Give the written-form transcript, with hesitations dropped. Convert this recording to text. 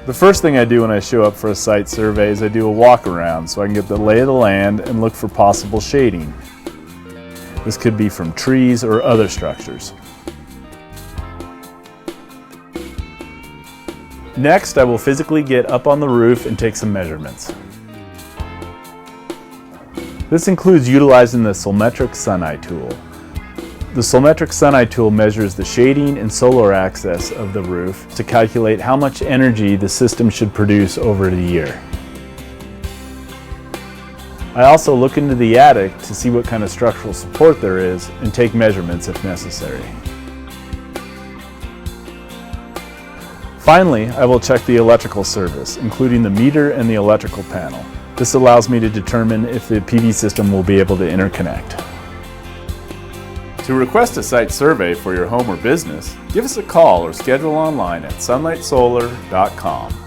The first thing I do when I show up for a site survey is I do a walk around so I can get the lay of the land and look for possible shading. This could be from trees or other structures. Next, I will physically get up on the roof and take some measurements. This includes utilizing the Solmetric SunEye tool. The Solmetric SunEye tool measures the shading and solar access of the roof to calculate how much energy the system should produce over the year. I also look into the attic to see what kind of structural support there is and take measurements if necessary. Finally, I will check the electrical service, including the meter and the electrical panel. This allows me to determine if the PV system will be able to interconnect. To request a site survey for your home or business, give us a call or schedule online at sunlightsolar.com.